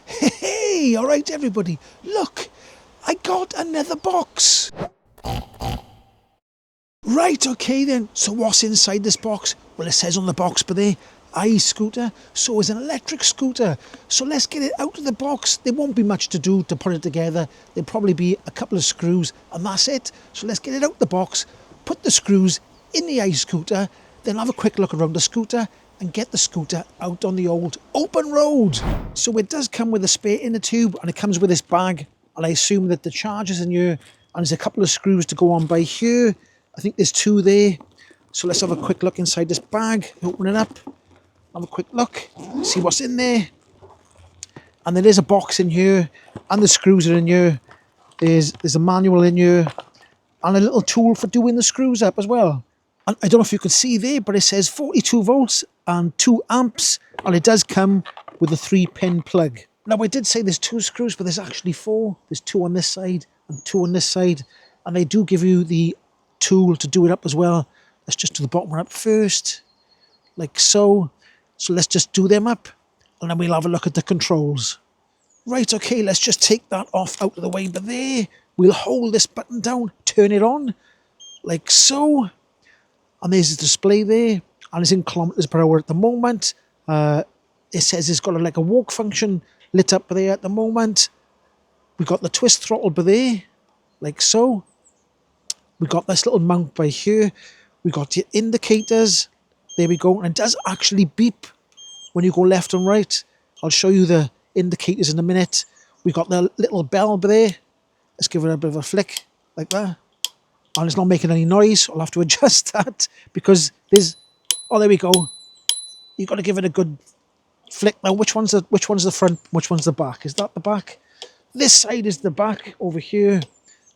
Hey, all right, everybody. Look, I got another box. Right, okay then. So what's inside this box? Well, it says on the box, but there, iScooter. So it's an electric scooter. So let's get it out of the box. There won't be much to do to put it together. There'll probably be a couple of screws and that's it. So let's get it out the box, put the screws in the iScooter, then have a quick look around the scooter and get the scooter out on the old open road. So it does come with a spare inner tube and it comes with this bag. And I assume that the charger's in here and there's a couple of screws to go on by here. I think there's two there. So let's have a quick look inside this bag. Open it up. Have a quick look. See what's in there. And there is a box in here. And the screws are in here. There's a manual in here. And a little tool for doing the screws up as well. And I don't know if you can see there, but it says 42 volts and 2 amps. And it does come with a 3-pin plug. Now I did say there's 2 screws, but there's actually 4. There's 2 on this side and 2 on this side. And they do give you the tool to do it up as well. Let's just do the bottom one up first, like so. So let's just do them up and then we'll have a look at the controls. Right, okay, let's just take that off out of the way. But there, we'll hold this button down, turn it on, like so. And there's a display there, and it's in kilometers per hour at the moment. It says it's got like a walk function lit up there at the moment. We've got the twist throttle by there, like so. We got this little mount by here. We got your indicators. There we go. And it does actually beep when you go left and right. I'll show you the indicators in a minute. We got the little bell by there. Let's give it a bit of a flick like that. And it's not making any noise. I'll have to adjust that because there's, oh, there we go. You've got to give it a good flick. Now, which one's the front? Which one's the back? Is that the back? This side is the back over here.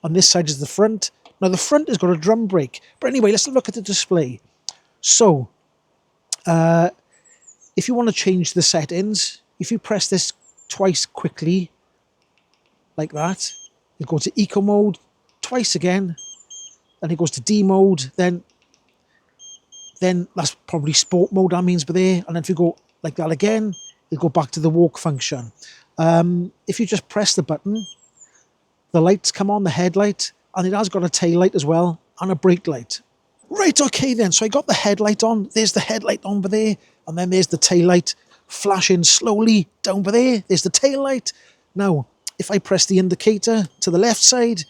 And this side is the front. Now, the front has got a drum brake. But anyway, let's look at the display. So, if you want to change the settings, if you press this twice quickly, like that, you go to eco mode, twice again, then it goes to D mode, then that's probably sport mode, that means, but there. And then if you go like that again, you go back to the walk function. If you just press the button, the lights come on, the headlight, and it has got a tail light as well, and a brake light. Right, okay then, so I got the headlight on. There's the headlight on by there, and then there's the tail light flashing slowly down by there. There's the tail light. Now, if I press the indicator to the left side,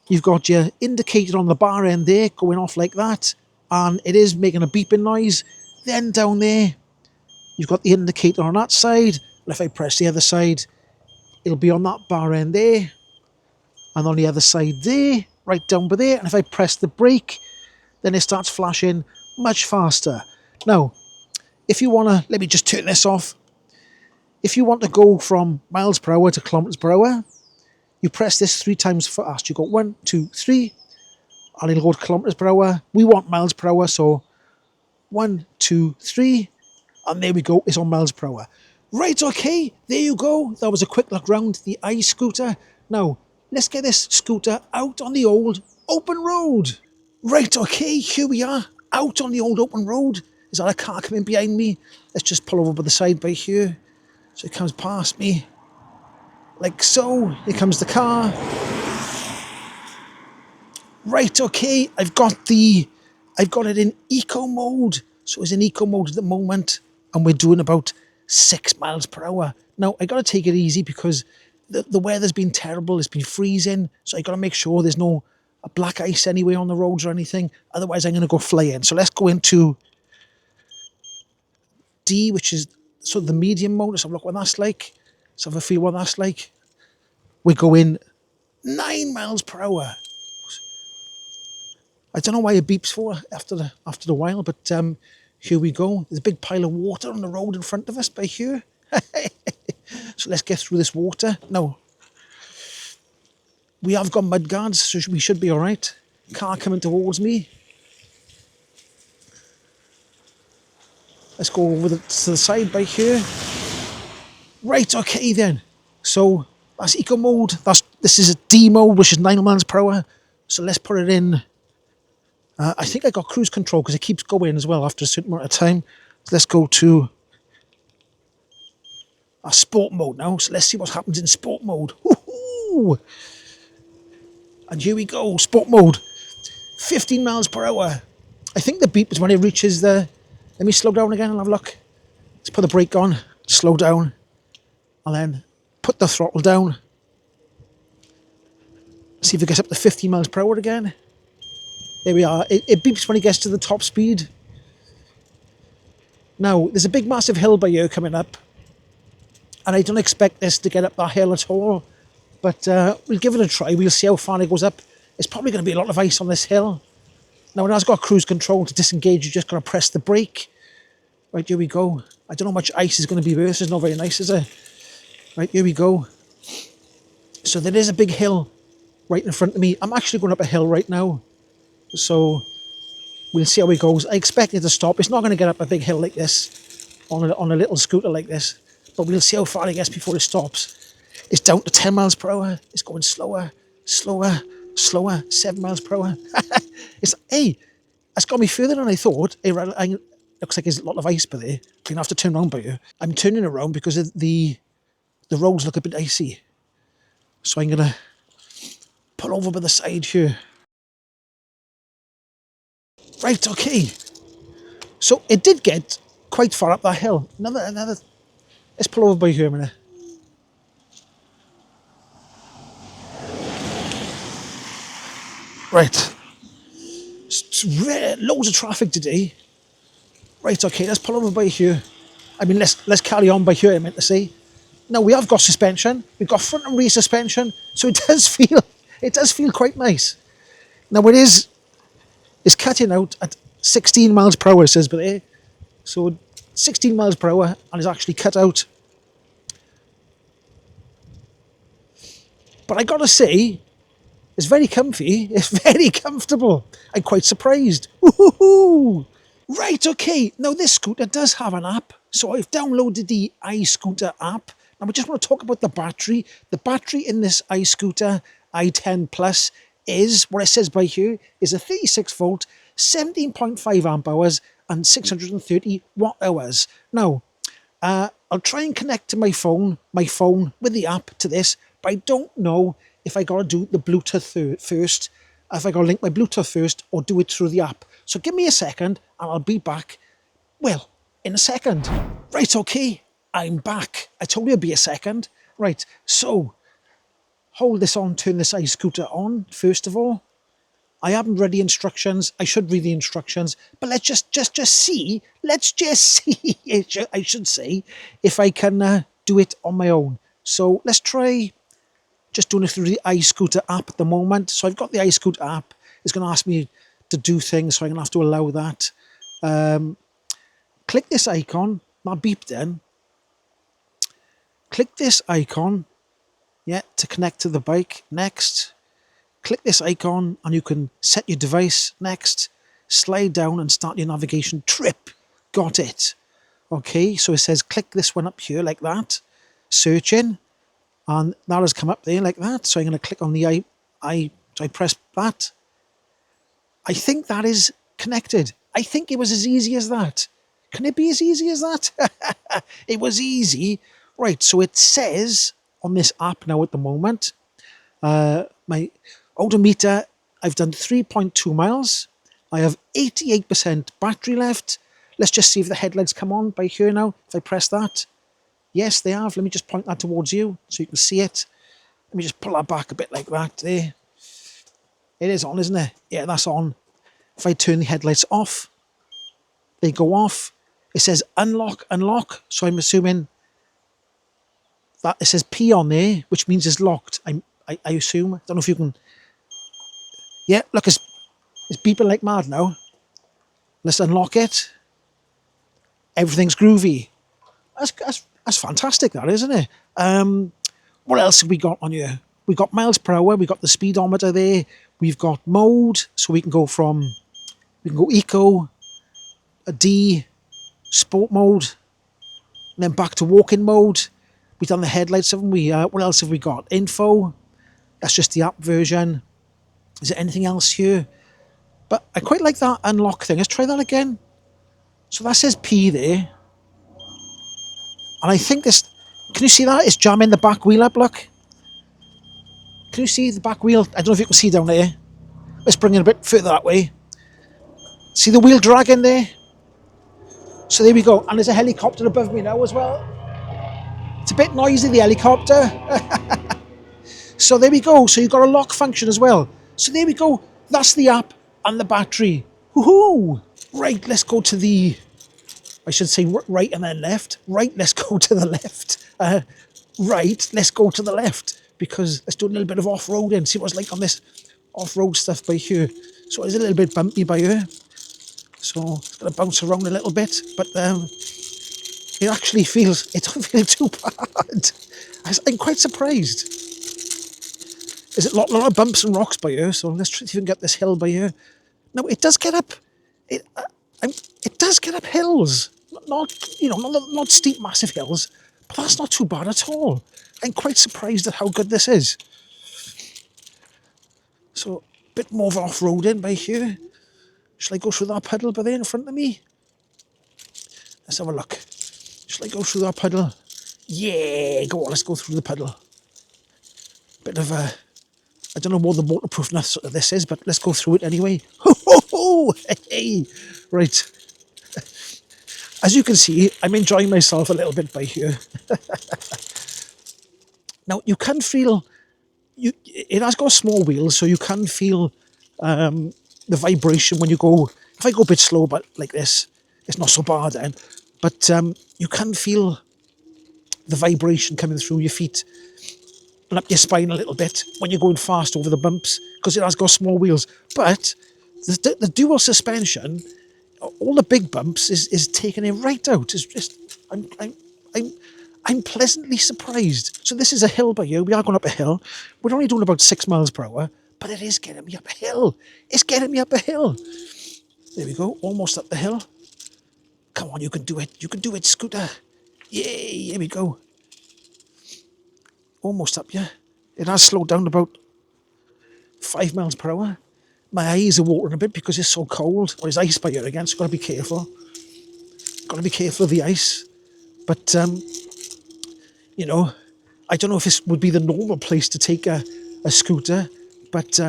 you've got your indicator on the bar end there going off like that, and it is making a beeping noise. Then down there, you've got the indicator on that side, and if I press the other side, it'll be on that bar end there, and on the other side there, right down by there, and if I press the brake, then it starts flashing much faster. Now, if you want to, let me just turn this off. If you want to go from miles per hour to kilometers per hour, you press this 3 times fast. You go 1, 2, 3, and it'll go to kilometers per hour. We want miles per hour, so 1, 2, 3, and there we go. It's on miles per hour. Right, okay, there you go. That was a quick look round the iScooter. Now, let's get this scooter out on the old open road. Right, okay, here we are, out on the old open road. Is that a car coming behind me? Let's just pull over by the side by here. So it comes past me. Like so. Here comes the car. Right, okay, I've got it in eco mode. So it's in eco mode at the moment. And we're doing about 6 miles per hour. Now, I got to take it easy because the weather's been terrible. It's been freezing. So I got to make sure there's no black ice anyway on the roads or anything. Otherwise, I'm going to go flying. So let's go into D, which is sort of the medium mode. Let's have a look what that's like. Let's have a feel what that's like. We're going 9 miles per hour. I don't know why it beeps for after the while, but here we go. There's a big pile of water on the road in front of us by here. So let's get through this water. Now, we have got mud guards, so we should be all right. Car coming towards me. Let's go over to the side by here. Right, okay then. So that's eco mode. This is a D mode, which is 9 miles per hour. So let's put it in. I think I got cruise control because it keeps going as well after a certain amount of time. So let's go to our sport mode now. So let's see what happens in sport mode. Woohoo! And here we go, sport mode. 15 miles per hour. I think the beep is when it reaches the... Let me slow down again and have a look. Let's put the brake on, slow down, and then put the throttle down. See if it gets up to 15 miles per hour again. There we are. It beeps when it gets to the top speed. Now, there's a big massive hill by here coming up, and I don't expect this to get up that hill at all, but we'll give it a try. We'll see how far it goes up. It's probably going to be a lot of ice on this hill. Now, it has got cruise control. To disengage, you're just going to press the brake. Right, here we go. I don't know how much ice is going to be there. It's not very nice, is it? Right, here we go. So there is a big hill right in front of me. I'm actually going up a hill right now. So we'll see how it goes. I expect it to stop. It's not going to get up a big hill like this on a little scooter like this. But we'll see how far it gets before it stops. It's down to 10 miles per hour. It's going slower, slower, slower. 7 miles per hour. It's got me further than I thought. Looks like there's a lot of ice by there. I'm going to have to turn around by here. I'm turning around because the roads look a bit icy. So I'm going to pull over by the side here. Right, okay. So it did get quite far up that hill. Another. Let's pull over by here a minute. Right. Loads of traffic today. Right, okay, let's pull over by here. I mean, let's carry on by here, I meant to say. Now, we have got suspension. We've got front and rear suspension. So it does feel quite nice. Now, it's cutting out at 16 miles per hour, it says, but there. So 16 miles per hour, and it's actually cut out. But I gotta say, it's very comfy. It's very comfortable. I'm quite surprised. Woohoo! Right, okay. Now this scooter does have an app. So I've downloaded the iScooter app. Now we just want to talk about the battery. The battery in this iScooter i10Plus is, what it says by here, is a 36 volt, 17.5 amp hours and 630 watt hours. Now, I'll try and connect to my phone with the app to this, but I don't know if I got to do the Bluetooth first, if I got to link my Bluetooth first or do it through the app. So give me a second and I'll be back, well, in a second. Right, okay, I'm back. I told you it'd be a second. Right, so hold this on, turn this iScooter on, first of all. I haven't read the instructions. I should read the instructions, but let's just see. Let's just see, I should say, if I can do it on my own. So let's try just doing it through the iScooter app at the moment. So I've got the iScooter app. It's going to ask me to do things, so I'm going to have to allow that. Click this icon. That beeped in. Click this icon, yeah, to connect to the bike. Next. Click this icon and you can set your device. Next. Slide down and start your navigation trip. Got it. Okay, so it says click this one up here like that. Searching. And that has come up there like that. So I'm going to click on the I press that. I think that is connected. I think it was as easy as that. Can it be as easy as that? It was easy. Right, so it says on this app now at the moment, my odometer, I've done 3.2 miles. I have 88% battery left. Let's just see if the headlights come on by here now. If I press that. Yes, they have. Let me just point that towards you so you can see it. Let me just pull that back a bit like that there. It is on, isn't it? Yeah, that's on. If I turn the headlights off, they go off. It says unlock, unlock. So I'm assuming that it says P on there, which means it's locked. I assume. I don't know if you can. Yeah, look, it's beeping like mad now. Let's unlock it. Everything's groovy. That's fantastic, that, isn't it? What else have we got on here? We've got miles per hour. We've got the speedometer there. We've got mode, so we can go eco, a D, sport mode, and then back to walking mode. We've done the headlights, haven't we? What else have we got? Info. That's just the app version. Is there anything else here? But I quite like that unlock thing. Let's try that again. So that says P there. And I think this, Can you see that? It's jamming the back wheel up, look. Can you see the back wheel? I don't know if you can see down there. Let's bring it a bit further that way. See the wheel dragging there? So there we go. And there's a helicopter above me now as well. It's a bit noisy, the helicopter. So there we go. So you've got a lock function as well. So there we go. That's the app and the battery. Woohoo! Right, let's go to the... I should say right and then left. Right, let's go to the left. Right, let's go to the left. Because let's do a little bit of off-roading. See what it's like on this off-road stuff by here. So it's a little bit bumpy by here. So it's going to bounce around a little bit. But it actually feels... It don't feel too bad. I'm quite surprised. There's a lot of bumps and rocks by here, so let's try to even get this hill by here. Now it does get up. It does get up hills, not steep, massive hills, but that's not too bad at all. I'm quite surprised at how good this is. So a bit more of off-roading by here. Shall I go through that puddle by there in front of me? Let's have a look. Shall I go through that puddle? Yeah, go on. Let's go through the puddle. Bit of a... I don't know what the waterproofness of this is, but let's go through it anyway. Ho, ho, ho! Hey! Right. As you can see, I'm enjoying myself a little bit by here. Now, you can feel... It has got small wheels, so you can feel the vibration when you go... If I go a bit slow, but like this, it's not so bad then. But you can feel the vibration coming through your feet and up your spine a little bit when you're going fast over the bumps, because it has got small wheels. But the dual suspension, all the big bumps is taking it right out. It's just I'm pleasantly surprised. So this is a hill by here. We are going up a hill. We're only doing about 6 miles per hour, but it is getting me up a hill. It's getting me up a hill. There we go, almost up the hill. Come on, you can do it. You can do it, scooter. Yay, here we go. Almost up, yeah. It has slowed down about 5 miles per hour. My eyes are watering a bit because it's so cold. Or there's ice by here again, so got to be careful. Got to be careful of the ice. But, you know, I don't know if this would be the normal place to take a scooter, but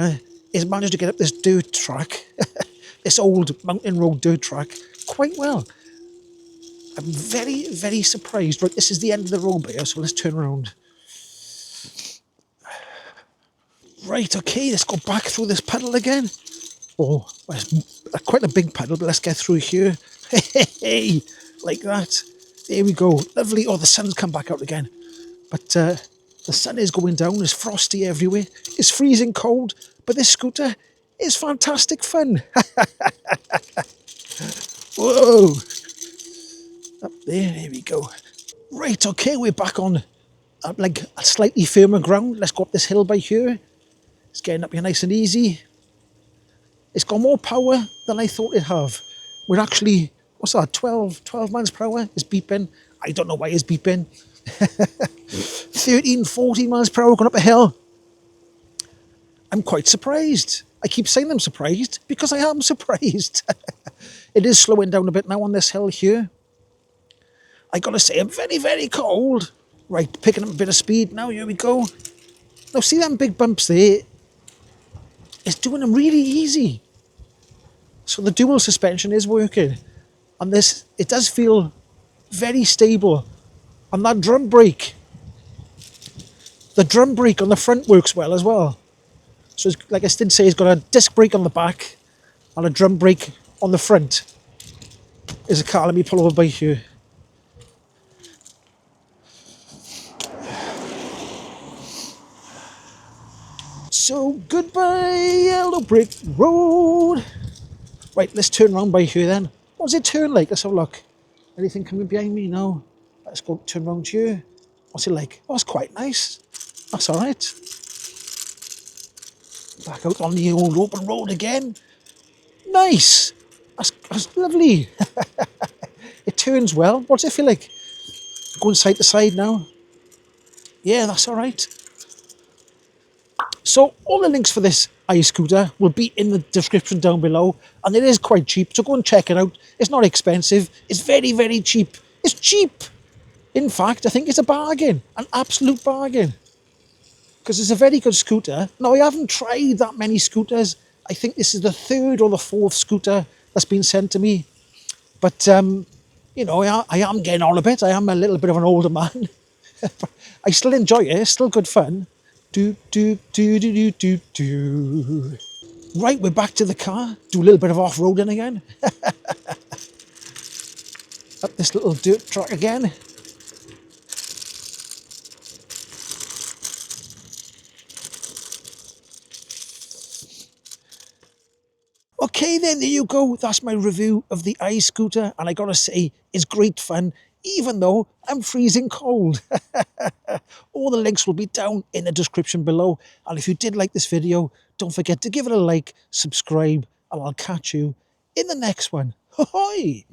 it's managed to get up this dirt track, this old mountain road dirt track, quite well. I'm very, very surprised. Right, this is the end of the road by here, so let's turn around. Right, okay, let's go back through this puddle again. Oh, well, it's quite a big puddle, but let's get through here. Hey, like that. There we go. Lovely. Oh, the sun's come back out again. But the sun is going down. There's frosty everywhere. It's freezing cold, but this scooter is fantastic fun. Whoa. Up there we go. Right, okay, we're back on like a slightly firmer ground. Let's go up this hill by here. It's getting up here nice and easy. It's got more power than I thought it'd have. We're actually, what's that, 12 miles per hour? It's beeping. I don't know why it's beeping. 13, 14 miles per hour going up a hill. I'm quite surprised. I keep saying I'm surprised because I am surprised. It is slowing down a bit now on this hill here. I gotta say, I'm very, very cold. Right, picking up a bit of speed now. Here we go. Now, see them big bumps there? It's doing them really easy. So the dual suspension is working. And this, it does feel very stable. And that drum brake, the drum brake on the front works well as well. So it's, like I did say, it's got a disc brake on the back and a drum brake on the front. There's a car, let me pull over by here. So goodbye, yellow brick road. Right, let's turn around by here then. What does it turn like? Let's have a look. Anything coming behind me? No. Let's go turn around here. What's it like? Oh, it's quite nice. That's all right. Back out on the old open road again. Nice. That's lovely. It turns well. What's it feel like? Going side to side now. Yeah, that's all right. So all the links for this iScooter will be in the description down below, and it is quite cheap, so go and check it out. It's not expensive. It's very, very cheap. It's cheap. In fact, I think it's a bargain, an absolute bargain. Because it's a very good scooter. Now, I haven't tried that many scooters. I think this is the third or the fourth scooter that's been sent to me. But, you know, I am getting on a bit. I am a little bit of an older man. But I still enjoy it. It's still good fun. Do, do, do, do, do, do, do. Right, we're back to the car. Do a little bit of off-roading again. Up this little dirt track again. Okay then, there you go. That's my review of the iScooter, and I gotta say, it's great fun, even though I'm freezing cold. All the links will be down in the description below, and if you did like this video, don't forget to give it a like, subscribe, and I'll catch you in the next one. Ho-hoi!